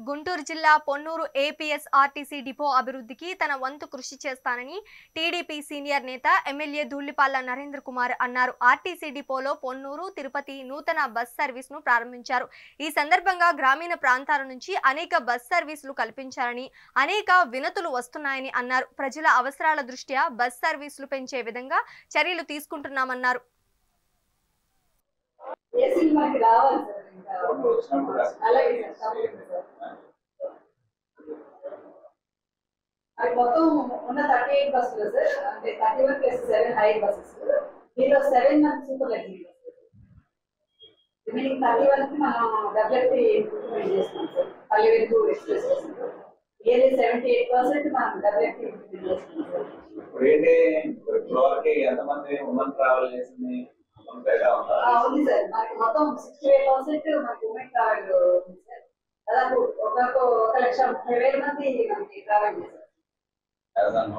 గుంటూరు జిల్లా Ponnuru APS RTC depot అభివృద్ధికి తన వంతు కృషి చేస్తానని టీడీపీ సీనియర్ నేత ఎమ్మెల్యే ధూళిపాళ్ల నరేంద్ర కుమార్ అన్నారు. ఆర్టీసీ డిపోలో పొన్నూరు తిరుపతి నూతన బస్ సర్వీస్ ను ప్రారంభించారు. ఈ సందర్భంగా గ్రామీణ ప్రాంతాల నుంచి అనేక బస్ సర్వీసులు కల్పించాలని అనేక వినతులు వస్తున్నాయని అన్నారు. ప్రజల అవసరాల దృష్ట్యా బస్ సర్వీసులు పెంచే విధంగా చర్యలు తీసుకుంటున్నామన్నారు. అది మొత్తం ఉన్న 38 బస్సులు సార్, అంటే 31+7 హైర్ బస్సెస్. దీనిలో 7 మనకి సూపర్ లగ్జరీ బస్సెస్. రిమైనింగ్ 31 కి మనం డబ్ల్యూఎఫ్టీ ఇంప్లిమెంట్ చేస్తున్నాం సార్. పల్లె వెలుగు ఎక్స్ప్రెస్ చేస్తున్నాం. ఇయర్లీ 78% మనం డబ్ల్యూఎఫ్టీ ఇంప్లిమెంట్ చేస్తున్నాం సార్. ఉంది సార్, మనకి మొత్తం 68% మనకి ఉమెన్ ట్రావెల్ ఉంది సార్. దాదాపు 1,30,000 మంది మనకి ట్రావెల్ చేస్తారు. As an